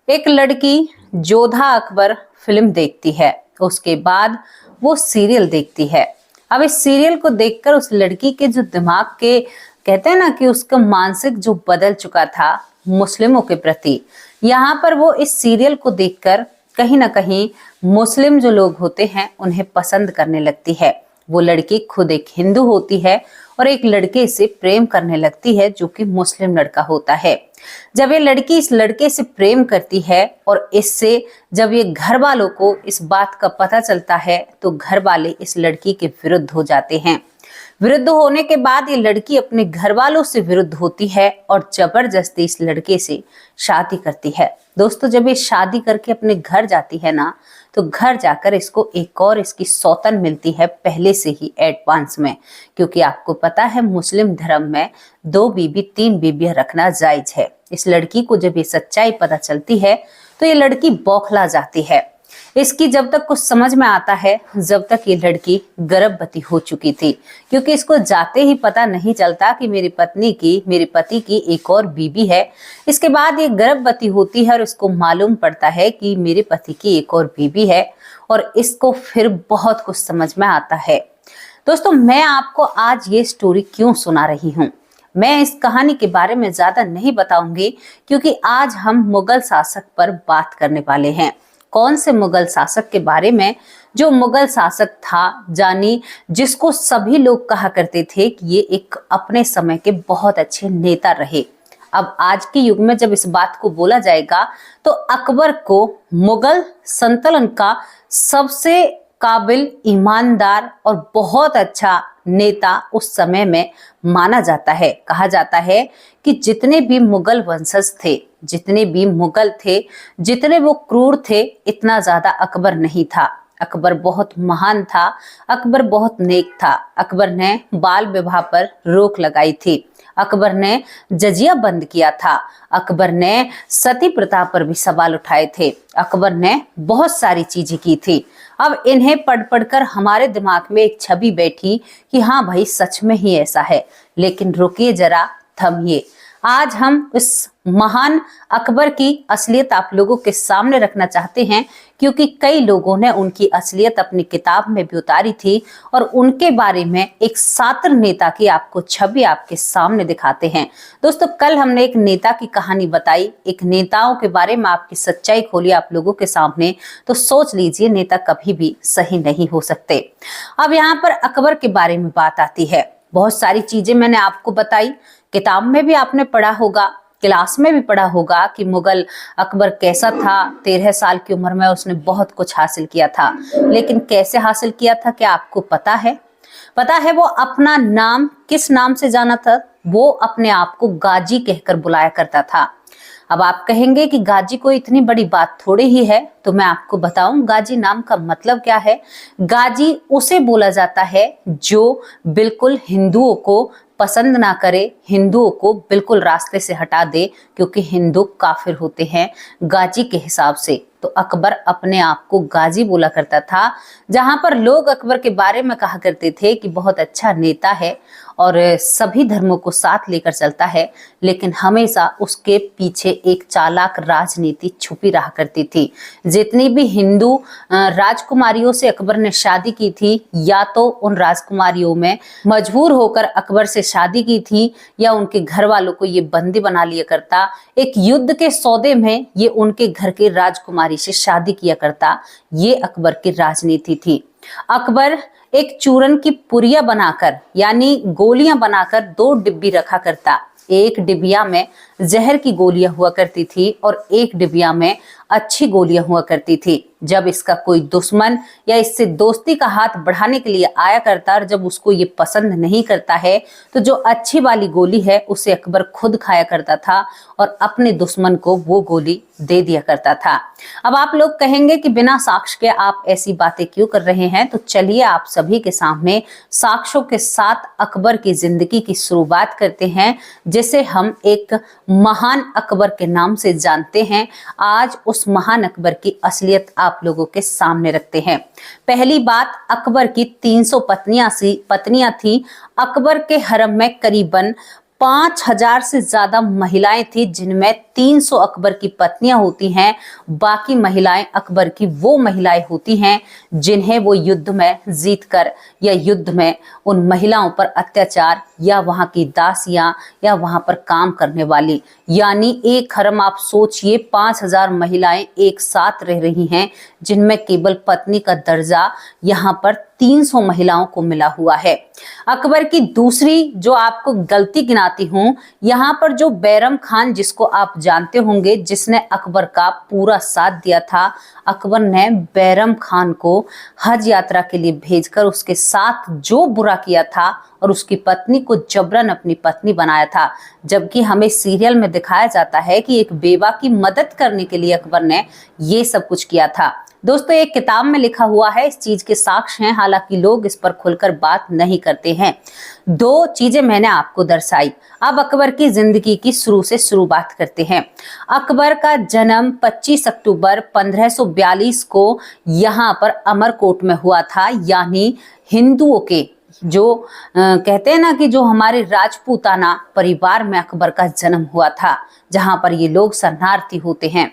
एक लड़की जोधा अकबर फिल्म देखती है। उसके बाद वो सीरियल देखती है। अब इस सीरियल को देखकर उस लड़की के जो दिमाग के कहते हैं ना कि उसका मानसिक जो बदल चुका था मुस्लिमों के प्रति, यहाँ पर वो इस सीरियल को देखकर कहीं ना कहीं मुस्लिम जो लोग होते हैं उन्हें पसंद करने लगती है। वो लड़की खुद एक हिंदू होती है और एक लड़के से प्रेम करने लगती है जो कि मुस्लिम लड़का होता है। जब ये लड़की इस लड़के से प्रेम करती है और इससे जब ये घर वालों को इस बात का पता चलता है तो घर वाले इस लड़की के विरुद्ध हो जाते हैं। विरुद्ध होने के बाद ये लड़की अपने घर वालों से विरुद्ध होती है और जबरदस्ती इस लड़के से शादी करती है। दोस्तों, जब ये शादी करके अपने घर जाती है ना, तो घर जाकर इसको एक और इसकी सौतन मिलती है पहले से ही एडवांस में, क्योंकि आपको पता है मुस्लिम धर्म में 2 बीबी 3 बीबियां रखना जायज है। इस लड़की को जब ये सच्चाई पता चलती है तो ये लड़की बौखला जाती है। इसकी जब तक कुछ समझ में आता है जब तक ये लड़की गर्भवती हो चुकी थी, क्योंकि इसको जाते ही पता नहीं चलता कि मेरे पति की एक और बीबी है। इसके बाद ये गर्भवती होती है और इसको मालूम पड़ता है कि मेरे पति की एक और बीबी है और इसको फिर बहुत कुछ समझ में आता है। दोस्तों, मैं आपको आज ये स्टोरी क्यों सुना रही हूँ, मैं इस कहानी के बारे में ज्यादा नहीं बताऊंगी, क्योंकि आज हम मुगल शासक पर बात करने वाले हैं। कौन से मुगल शासक के बारे में? जो मुगल शासक था जानी जिसको सभी लोग कहा करते थे कि ये एक अपने समय के बहुत अच्छे नेता रहे। अब आज के युग में जब इस बात को बोला जाएगा तो अकबर को मुगल संतलन का सबसे काबिल, ईमानदार और बहुत अच्छा नेता उस समय में माना जाता है। कहा जाता है कि जितने भी मुगल वंशज थे, जितने भी मुगल थे, जितने वो क्रूर थे, इतना ज्यादा अकबर नहीं था। अकबर बहुत महान था, अकबर बहुत नेक था। अकबर ने बाल विवाह पर रोक लगाई थी, अकबर ने जजिया बंद किया था, अकबर ने सती प्रथा पर भी सवाल उठाए थे, अकबर ने बहुत सारी चीजें की थी। अब इन्हें पढ़ पढ़कर हमारे दिमाग में एक छवि बैठी कि हाँ भाई, सच में ही ऐसा है। लेकिन रुकिए जरा, थमिए। आज हम इस महान अकबर की असलियत आप लोगों के सामने रखना चाहते हैं, क्योंकि कई लोगों ने उनकी असलियत अपनी किताब में भी उतारी थी और उनके बारे में एक शातिर नेता की आपको छवि आपके सामने दिखाते हैं। दोस्तों, कल हमने एक नेता की कहानी बताई, एक नेताओं के बारे में आपकी सच्चाई खोली आप लोगों के सामने, तो सोच लीजिए नेता कभी भी सही नहीं हो सकते। अब यहाँ पर अकबर के बारे में बात आती है। बहुत सारी चीजें मैंने आपको बताई, किताब में भी आपने पढ़ा होगा, क्लास में भी पढ़ा होगा कि मुगल अकबर कैसा था। 13 साल की उम्र में उसने बहुत कुछ हासिल किया था, लेकिन कैसे हासिल किया था क्या आपको पता है? पता है वो अपना नाम किस नाम से जाना था? वो अपने आप को गाजी कहकर बुलाया करता था। अब आप कहेंगे कि गाजी कोई इतनी बड़ी बात थोड़ी ही है, तो मैं आपको बताऊं गाजी नाम का मतलब क्या है। गाजी उसे बोला जाता है जो बिल्कुल हिंदुओं को पसंद ना करे, हिंदुओं को बिल्कुल रास्ते से हटा दे, क्योंकि हिंदू काफिर होते हैं गाजी के हिसाब से। तो अकबर अपने आप को गाजी बोला करता था। जहां पर लोग अकबर के बारे में कहा करते थे कि बहुत अच्छा नेता है और सभी धर्मों को साथ लेकर चलता है, लेकिन हमेशा उसके पीछे एक चालाक राजनीति छुपी रहा करती थी। जितनी भी हिंदू राजकुमारियों से अकबर ने शादी की थी, या तो उन राजकुमारियों में मजबूर होकर अकबर से शादी की थी, या उनके घर वालों को ये बंदी बना लिया करता। एक युद्ध के सौदे में ये उनके घर के राजकुमारी से शादी किया करता। ये अकबर की राजनीति थी। अकबर एक चूरन की पुरिया बनाकर, यानी गोलियां बनाकर 2 डिब्बी रखा करता। एक डिबिया में जहर की गोलियां हुआ करती थी और एक डिबिया में अच्छी गोलियां हुआ करती थी। जब इसका कोई दुश्मन या इससे दोस्ती का हाथ बढ़ाने के लिए आया करता और जब उसको ये पसंद नहीं करता है, तो जो अच्छी वाली गोली है उसे अकबर खुद खाया करता था और अपने दुश्मन को वो गोली दे दिया करता था। अब आप लोग कहेंगे कि बिना साक्ष्य के आप ऐसी बातें क्यों कर रहे हैं, तो चलिए आप सभी के सामने साक्ष्यों के साथ अकबर की जिंदगी की शुरुआत करते हैं, जिसे हम एक महान अकबर के नाम से जानते हैं। आज उस महान अकबर की असलियत आप लोगों के सामने रखते हैं। पहली बात, अकबर की 300 पत्नियां थी। अकबर के हरम में करीबन 5000 से ज्यादा महिलाएं थी, जिनमें 300 अकबर की पत्नियां होती हैं, बाकी महिलाएं अकबर की वो महिलाएं होती हैं जिन्हें वो युद्ध में जीतकर या युद्ध में उन महिलाओं पर अत्याचार या वहां की दासियां या वहां पर काम करने वाली, यानी एक हरम आप सोचिए 5000 महिलाएं एक साथ रह रही हैं, जिनमें केवल पत्नी का दर्जा यहाँ पर 300 महिलाओं को मिला हुआ है। अकबर की दूसरी जो आपको गलती गिनाती हूं, यहाँ पर जो बैरम खान, जिसको आप जानते होंगे, जिसने अकबर का पूरा साथ दिया था, अकबर ने बैरम खान को हज यात्रा के लिए भेजकर उसके साथ जो बुरा किया था और उसकी पत्नी को जबरन अपनी पत्नी बनाया था, जबकि हमें सीरियल में दिखाया जाता है कि एक बेवा की मदद करने के लिए अकबर ने ये सब कुछ किया था। दोस्तों, एक किताब में लिखा हुआ है, इस चीज के साक्ष्य हैं, हालांकि लोग इस पर खुलकर बात नहीं करते हैं। 2 चीजें मैंने आपको दर्शाई। अब अकबर की जिंदगी की शुरू से शुरू बात करते हैं। अकबर का जन्म 25 अक्टूबर 1542 को यहाँ पर अमरकोट में हुआ था, यानी हिंदुओं के जो कहते हैं ना कि जो हमारे राजपूताना परिवार में अकबर का जन्म हुआ था, जहां पर ये लोग शरणार्थी होते हैं।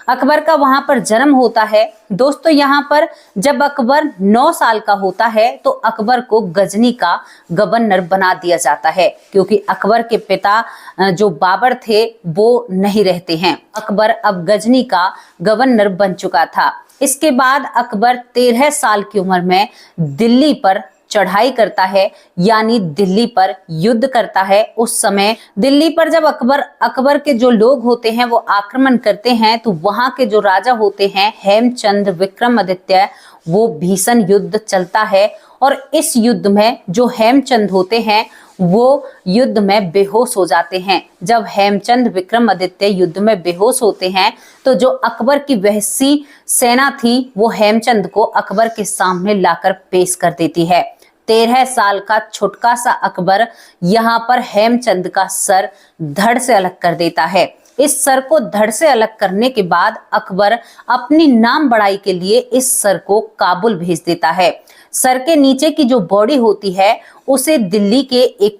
अकबर का वहां पर जन्म होता है। दोस्तों, यहाँ पर जब अकबर 9 साल का होता है तो अकबर को गजनी का गवर्नर बना दिया जाता है, क्योंकि अकबर के पिता जो बाबर थे वो नहीं रहते हैं। अकबर अब गजनी का गवर्नर बन चुका था। इसके बाद अकबर 13 साल की उम्र में दिल्ली पर चढ़ाई करता है, यानी दिल्ली पर युद्ध करता है। उस समय दिल्ली पर जब अकबर के जो लोग होते हैं वो आक्रमण करते हैं, तो वहां के जो राजा होते हैं हेमचंद विक्रमादित्य, वो भीषण युद्ध चलता है। और इस युद्ध में जो हेमचंद होते हैं वो युद्ध में बेहोश हो जाते हैं। जब हेमचंद विक्रमादित्य युद्ध में बेहोश होते हैं तो जो अकबर की वहसी सेना थी वो हेमचंद को अकबर के सामने लाकर पेश कर देती है। 13 साल का छुटका सा अकबर यहाँ पर हेमचंद का सर धड़ से अलग कर देता है। इस सर को धड़ से अलग करने के बाद अकबर अपनी नाम बढ़ाई के लिए इस सर को काबुल भेज देता है। सर के नीचे की जो बॉडी होती है उसे दिल्ली के एक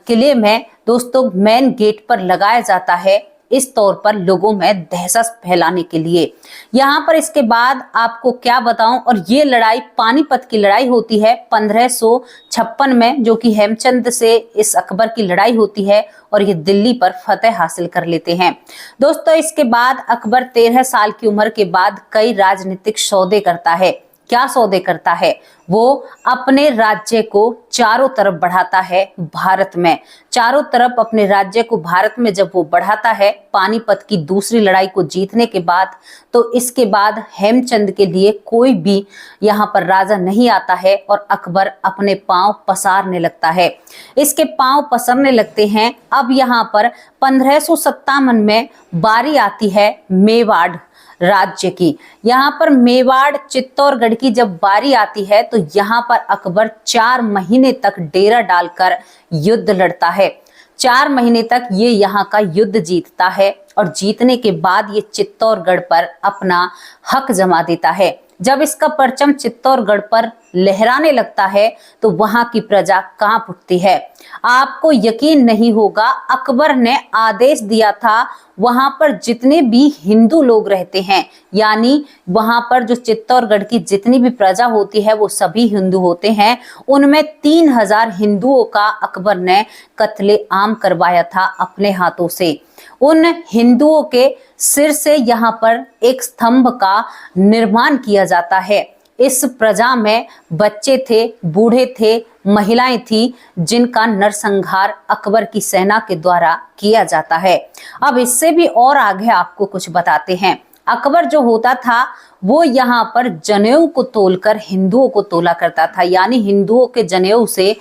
किले में दोस्तों मेन गेट पर लगाया जाता है, इस तौर पर लोगों में दहशत फैलाने के लिए। यहाँ पर इसके बाद आपको क्या बताऊं, और ये लड़ाई पानीपत की लड़ाई होती है 1556 में, जो कि हेमचंद से इस अकबर की लड़ाई होती है और ये दिल्ली पर फतेह हासिल कर लेते हैं। दोस्तों, इसके बाद अकबर 13 साल की उम्र के बाद कई राजनीतिक सौदे करता है। क्या सौदे करता है? वो अपने राज्य को चारों तरफ बढ़ाता है भारत में। चारों तरफ अपने राज्य को भारत में जब वो बढ़ाता है पानीपत की दूसरी लड़ाई को जीतने के बाद, तो इसके बाद हेमचंद के लिए कोई भी यहाँ पर राजा नहीं आता है और अकबर अपने पांव पसारने लगता है। इसके पांव पसरने लगते हैं। अब यहाँ पर 1557 में बारी आती है मेवाड़ राज्य की। यहाँ पर मेवाड़ चित्तौड़गढ़ की जब बारी आती है तो यहाँ पर अकबर 4 महीने तक डेरा डालकर युद्ध लड़ता है। 4 महीने तक ये यहाँ का युद्ध जीतता है और जीतने के बाद ये चित्तौड़गढ़ पर अपना हक जमा देता है। जब इसका परचम चित्तौड़गढ़ पर लहराने लगता है तो वहां की प्रजा कांप उठती है। आपको यकीन नहीं होगा, अकबर ने आदेश दिया था वहां पर जितने भी हिंदू लोग रहते हैं, यानी वहां पर जो चित्तौड़गढ़ की जितनी भी प्रजा होती है वो सभी हिंदू होते हैं, उनमें 3000 हिंदुओं का अकबर ने कत्ले आम करवाया था अपने हाथों से। उन हिंदुओं के सिर से यहाँ पर एक स्तंभ का निर्माण किया जाता है। इस प्रजा में बच्चे थे, बूढ़े थे, महिलाएं थी, जिनका नरसंहार अकबर की सेना के द्वारा किया जाता है। अब इससे भी और आगे आपको कुछ बताते हैं। अकबर जो होता था वो यहाँ पर जनेऊ को तोलकर हिंदुओं को तोला करता था, यानी हिंदुओं के जनेऊ से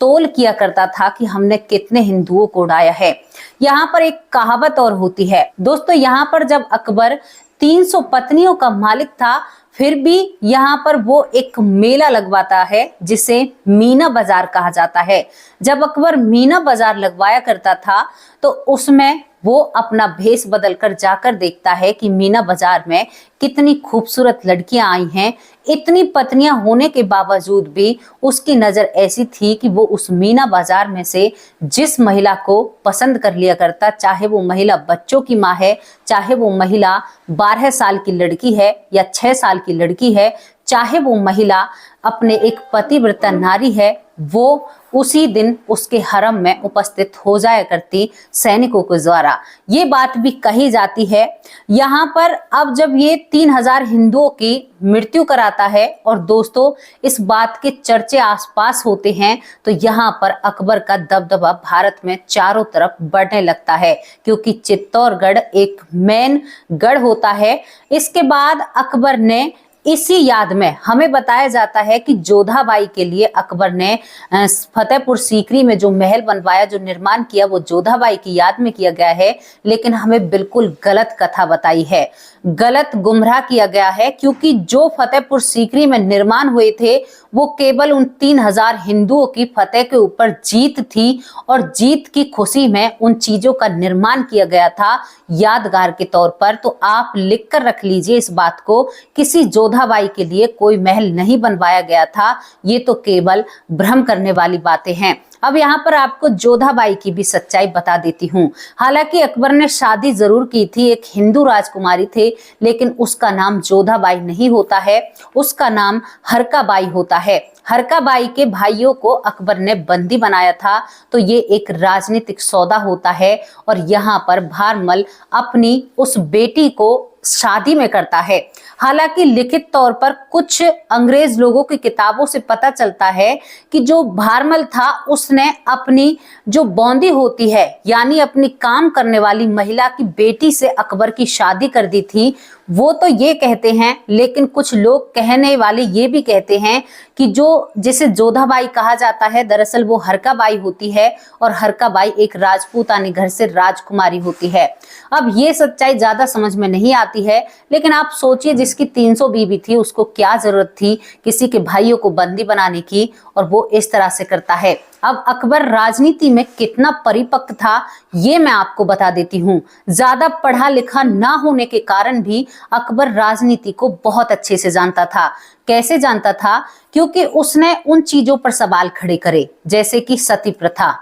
तोल किया करता था कि हमने कितने हिंदुओं को उड़ाया है। यहाँ पर एक कहावत और होती है दोस्तों, यहाँ पर जब अकबर 300 पत्नियों का मालिक था फिर भी यहाँ पर वो एक मेला लगवाता है जिसे मीना बाजार कहा जाता है। जब अकबर मीना बाजार लगवाया करता था तो उसमें वो अपना भेष बदलकर जाकर देखता है कि मीना बाजार में कितनी खूबसूरत लड़कियां आई हैं। इतनी पत्नियां होने के बावजूद भी उसकी नजर ऐसी थी कि वो उस मीना बाजार में से जिस महिला को पसंद कर लिया करता, चाहे वो महिला बच्चों की माँ है, चाहे वो महिला 12 साल की लड़की है या 6 साल की लड़की है, चाहे वो महिला अपने एक पतिव्रता नारी है, वो उसी दिन उसके हरम में उपस्थित हो जाया करती सैनिकों के द्वारा। ये बात भी कही जाती है। यहाँ पर अब जब ये 3000 हिंदुओं की मृत्यु कराता है और दोस्तों इस बात के चर्चे आसपास होते हैं, तो यहाँ पर अकबर का दबदबा भारत में चारों तरफ बढ़ने लगता है, क्योंकि चित्तौड़गढ़ एक मेन गढ़ होता है। इसके बाद अकबर ने इसी याद में हमें बताया जाता है कि जोधाबाई के लिए अकबर ने फतेहपुर सीकरी में जो महल बनवाया, जो निर्माण किया, वो जोधाबाई की याद में किया गया है। लेकिन हमें बिल्कुल गलत कथा बताई है, गलत गुमराह किया गया है, क्योंकि जो फतेहपुर सीकरी में निर्माण हुए थे वो केवल उन 3000 हिंदुओं की फतेह के ऊपर जीत थी और जीत की खुशी में उन चीजों का निर्माण किया गया था यादगार के तौर पर। तो आप लिख कर रख लीजिए इस बात को, किसी जोधाबाई के लिए कोई महल नहीं बनवाया गया था। ये तो केवल भ्रम करने वाली बातें हैं। अब यहाँ पर आपको जोधाबाई की भी सच्चाई बता देती हूँ। हालांकि अकबर ने शादी जरूर की थी, एक हिंदू राजकुमारी थे, लेकिन उसका नाम जोधाबाई नहीं होता है, उसका नाम हरकाबाई होता है। हरकाबाई के भाइयों को अकबर ने बंदी बनाया था, तो ये एक राजनीतिक सौदा होता है और यहाँ पर भारमल अपनी उस बेटी को शादी में करता है। हालांकि लिखित तौर पर कुछ अंग्रेज लोगों की किताबों से पता चलता है कि जो भारमल था उसने अपनी जो बौंदी होती है, यानी अपनी काम करने वाली महिला की बेटी से अकबर की शादी कर दी थी। वो तो ये कहते हैं, लेकिन कुछ लोग कहने वाले ये भी कहते हैं कि जो जिसे जोधाबाई कहा जाता है, दरअसल वो हरकाबाई होती है और हरकाबाई एक राजपूतानी घर से राजकुमारी होती है। अब ये सच्चाई ज्यादा समझ में नहीं आती है, लेकिन आप सोचिए जिसकी 300 बीवी थी उसको क्या जरूरत थी किसी के भाइयों को बंदी बनाने की, और वो इस तरह से करता है। अब अकबर राजनीति में कितना परिपक्व था ये मैं आपको बता देती हूँ। ज्यादा पढ़ा लिखा ना होने के कारण भी अकबर राजनीति को बहुत अच्छे से जानता था। कैसे जानता था? क्योंकि उसने उन चीजों पर सवाल खड़े करे, जैसे कि सती प्रथा।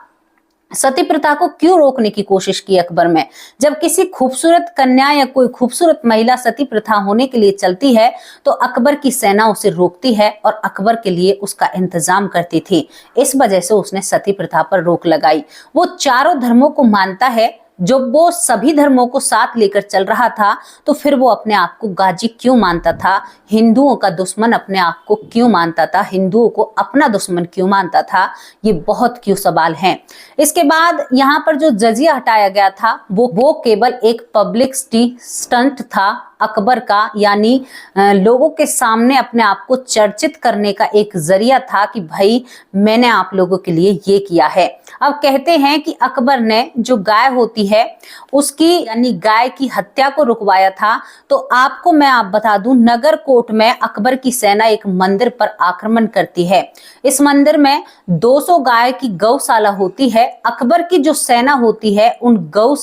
सती प्रथा को क्यों रोकने की कोशिश की अकबर में? जब किसी खूबसूरत कन्या या कोई खूबसूरत महिला सती प्रथा होने के लिए चलती है तो अकबर की सेना उसे रोकती है और अकबर के लिए उसका इंतजाम करती थी। इस वजह से उसने सती प्रथा पर रोक लगाई। वो चारों धर्मों को मानता है। जब वो सभी धर्मों को साथ लेकर चल रहा था तो फिर वो अपने आप को गाजी क्यों मानता था? हिंदुओं का दुश्मन अपने आप को क्यों मानता था? हिंदुओं को अपना दुश्मन क्यों मानता था? ये बहुत क्यों सवाल हैं। इसके बाद यहाँ पर जो जजिया हटाया गया था वो केवल एक पब्लिसिटी स्टंट था अकबर का, यानी लोगों के सामने अपने आप को चर्चित करने का एक जरिया था कि भाई मैंने आप लोगों के लिए ये किया है। अब कहते हैं कि अकबर ने जो गाय होती है उसकी यानी गाय की हत्या को रुकवाया था। तो आपको मैं बता दूं, नगर कोट में अकबर की सेना एक मंदिर पर आक्रमण करती है। इस मंदिर में 200 गाय की गौशाला होती है। अकबर की जो सेना होती है उन गौ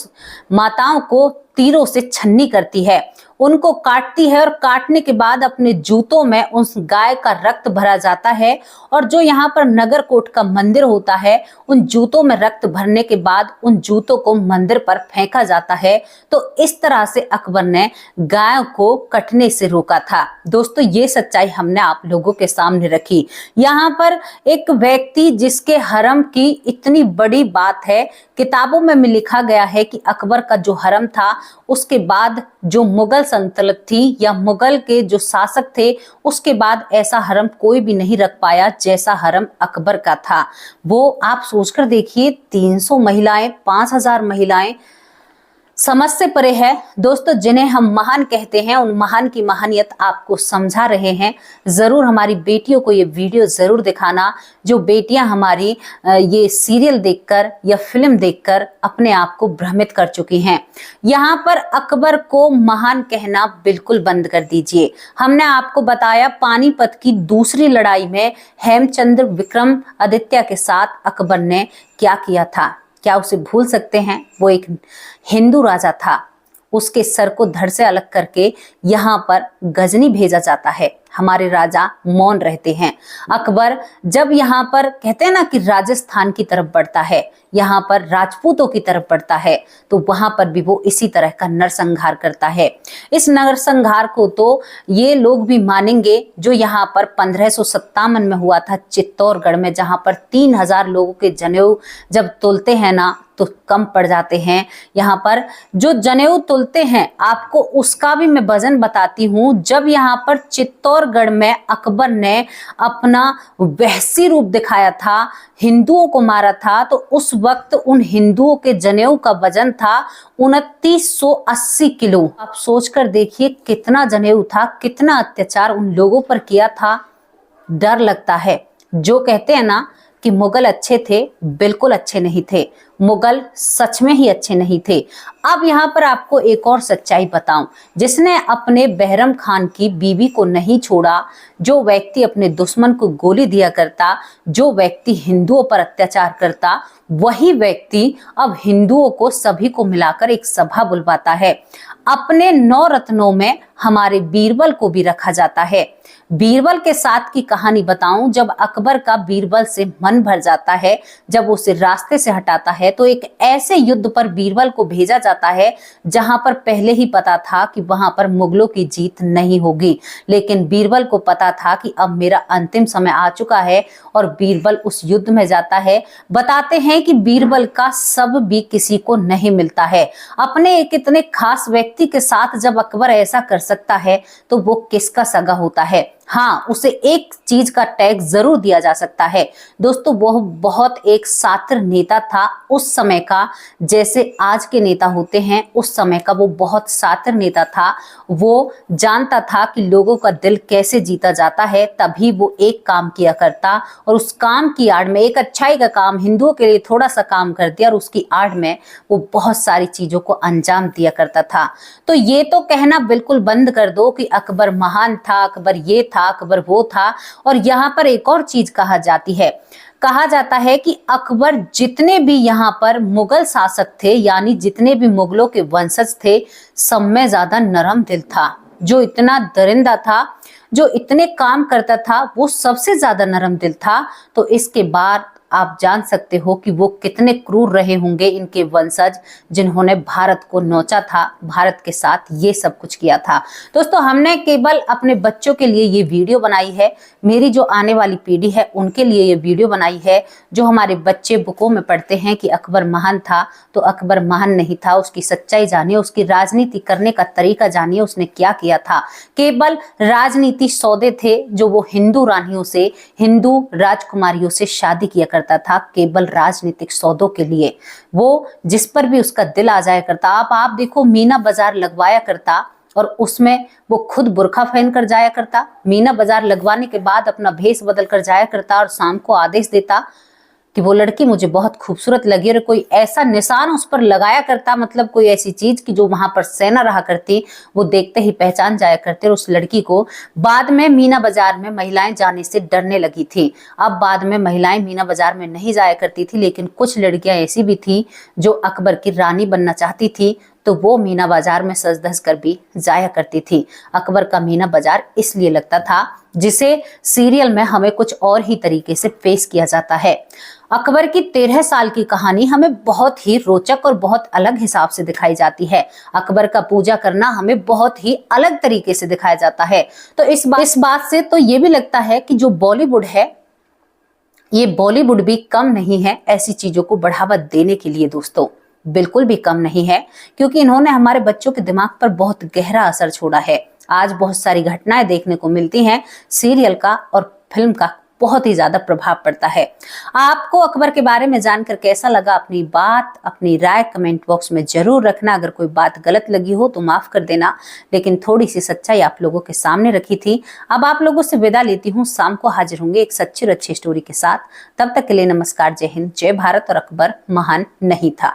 माताओं को तीरों से छन्नी करती है, उनको काटती है और काटने के बाद अपने जूतों में उस गाय का रक्त भरा जाता है। और जो यहाँ पर नगर कोट का मंदिर होता है उन जूतों में रक्त भरने के बाद उन जूतों को मंदिर पर फेंका जाता है। तो इस तरह से अकबर ने गाय को कटने से रोका था। दोस्तों ये सच्चाई हमने आप लोगों के सामने रखी। यहाँ पर एक व्यक्ति जिसके हरम की इतनी बड़ी बात है, किताबों में लिखा गया है कि अकबर का जो हरम था उसके बाद जो मुगल सल्तनत थी या मुगल के जो शासक थे उसके बाद ऐसा हरम कोई भी नहीं रख पाया जैसा हरम अकबर का था। वो आप सोचकर देखिए, 300 महिलाएं, 5000 महिलाएं, समझ से परे है। दोस्तों जिन्हें हम महान कहते हैं उन महान की महानियत आपको समझा रहे हैं। जरूर हमारी बेटियों को ये वीडियो जरूर दिखाना, जो बेटियां हमारी ये सीरियल देखकर या फिल्म देखकर अपने आप को भ्रमित कर चुकी हैं। यहाँ पर अकबर को महान कहना बिल्कुल बंद कर दीजिए। हमने आपको बताया पानीपत की दूसरी लड़ाई में हेमचंद्र विक्रम आदित्य के साथ अकबर ने क्या किया था। क्या उसे भूल सकते हैं? वो एक हिंदू राजा था, उसके सर को धड़ से अलग करके यहाँ पर गजनी भेजा जाता है। हमारे राजा मौन रहते हैं। अकबर जब यहाँ पर कहते हैं ना कि राजस्थान की तरफ बढ़ता है, यहाँ पर राजपूतों की तरफ बढ़ता है, तो वहां पर भी वो इसी तरह का नरसंहार करता है। इस नरसंहार को तो ये लोग भी मानेंगे जो यहाँ पर 1557 में हुआ था चित्तौड़गढ़ में, जहां पर 3000 लोगों के जनेऊ जब तोलते हैं ना तो कम पड़ जाते हैं। यहाँ पर जो जनेऊ तुलते हैं, आपको उसका भी मैं वजन बताती हूँ। जब यहाँ पर चित्तौड़गढ़ में अकबर ने अपना वहशी रूप दिखाया था, हिंदुओं को मारा था, तो उस वक्त उन हिंदुओं के जनेऊ का वजन था 2980 किलो। आप सोचकर देखिए कितना जनेऊ था, कितना अत्याचार उन लोगों पर किया था। डर लगता है। जो कहते हैं ना कि मुगल अच्छे थे, बिल्कुल अच्छे नहीं थे। मुगल सच में ही अच्छे नहीं थे। अब यहाँ पर आपको एक और सच्चाई बताऊं, जिसने अपने बहरम खान की बीवी को नहीं छोड़ा, जो व्यक्ति अपने दुश्मन को गोली दिया करता, जो व्यक्ति हिंदुओं पर अत्याचार करता, वही व्यक्ति अब हिंदुओं को सभी को मिलाकर एक सभा बुलवाता है। अपने 9 रत्नों में हमारे बीरबल को भी रखा जाता है। बीरबल के साथ की कहानी बताऊं, जब अकबर का बीरबल से मन भर जाता है, जब उसे रास्ते से हटाता है, तो एक ऐसे युद्ध पर बीरबल को भेजा जाता है जहां पर पहले ही पता था कि वहां पर मुगलों की जीत नहीं होगी। लेकिन बीरबल को पता था कि अब मेरा अंतिम समय आ चुका है और बीरबल उस युद्ध में जाता है। बताते हैं कि बीरबल का शव भी किसी को नहीं मिलता है। अपने एक इतने खास व्यक्ति के साथ जब अकबर ऐसा कर सकता है तो वो किसका सगा होता है? हाँ, उसे एक चीज का टैग जरूर दिया जा सकता है दोस्तों, वो बहुत एक शातिर नेता था उस समय का। जैसे आज के नेता होते हैं, उस समय का वो बहुत शातिर नेता था। वो जानता था कि लोगों का दिल कैसे जीता जाता है, तभी वो एक काम किया करता और उस काम की आड़ में, एक अच्छाई का काम, हिंदुओं के लिए थोड़ा सा काम कर दिया और उसकी आड़ में वो बहुत सारी चीजों को अंजाम दिया करता था। तो ये तो कहना बिल्कुल बंद कर दो कि अकबर महान था, अकबर ये था, अकबर वो था। और यहाँ पर एक और चीज कहा जाती है, कहा जाता है कि अकबर जितने भी यहाँ पर मुगल शासक थे, यानी जितने भी मुगलों के वंशज थे, सब में ज्यादा नरम दिल था। जो इतना दरिंदा था, जो इतने काम करता था, वो सबसे ज्यादा नरम दिल था। तो इसके बाद आप जान सकते हो कि वो कितने क्रूर रहे होंगे इनके वंशज, जिन्होंने भारत को नोचा था, भारत के साथ ये सब कुछ किया था। दोस्तों, हमने केवल अपने बच्चों के लिए ये वीडियो बनाई है, मेरी जो आने वाली पीढ़ी है उनके लिए ये वीडियो बनाई है। जो हमारे बच्चे बुकों में पढ़ते हैं कि अकबर महान था, तो अकबर महान नहीं था। उसकी सच्चाई जानिए, उसकी राजनीति करने का तरीका जानिए, उसने क्या किया था। केवल राजनीति सौदे थे जो वो हिंदू रानियों से, हिंदू राजकुमारियों से शादी किया करता था, केवल राजनीतिक सौदों के लिए। वो जिस पर भी उसका दिल आ जाया करता, आप देखो, मीना बाजार लगवाया करता और उसमें वो खुद बुर्का पहन कर जाया करता। मीना बाजार लगवाने के बाद अपना भेष बदल कर जाया करता और शाम को आदेश देता कि वो लड़की मुझे बहुत खूबसूरत लगी, और कोई ऐसा निशान उस पर लगाया करता, मतलब कोई ऐसी चीज कि जो वहां पर सेना रहा करती, वो देखते ही पहचान जाया करते और उस लड़की को। बाद में मीना बाजार में महिलाएं जाने से डरने लगी थी। अब बाद में महिलाएं मीना बाजार में नहीं जाया करती थी, लेकिन कुछ लड़कियां ऐसी भी थी जो अकबर की रानी बनना चाहती थी, तो वो मीना बाजार में सज धज कर भी जाया करती थी। अकबर का मीना बाजार इसलिए लगता था, जिसे सीरियल में हमें कुछ और ही तरीके से पेश किया जाता है। अकबर की 13 साल की कहानी हमें बहुत ही रोचक और बहुत अलग हिसाब से दिखाई जाती है। अकबर का पूजा करना हमें बहुत ही अलग तरीके से दिखाया जाता है। तो इस बात से तो ये भी लगता है कि जो बॉलीवुड है, ये बॉलीवुड भी कम नहीं है ऐसी चीजों को बढ़ावा देने के लिए। दोस्तों, बिल्कुल भी कम नहीं है, क्योंकि इन्होंने हमारे बच्चों के दिमाग पर बहुत गहरा असर छोड़ा है। आज बहुत सारी घटनाएं देखने को मिलती हैं, सीरियल का और फिल्म का बहुत ही ज्यादा प्रभाव पड़ता है। आपको अकबर के बारे में जानकर कैसा लगा? अपनी बात, अपनी राय कमेंट बॉक्स में जरूर रखना। अगर कोई बात गलत लगी हो तो माफ कर देना, लेकिन थोड़ी सी सच्चाई आप लोगों के सामने रखी थी। अब आप लोगों से विदा लेती हूँ, शाम को हाजिर होंगे एक सच्ची और अच्छी स्टोरी के साथ। तब तक के लिए नमस्कार, जय हिंद, जय भारत। और अकबर महान नहीं था।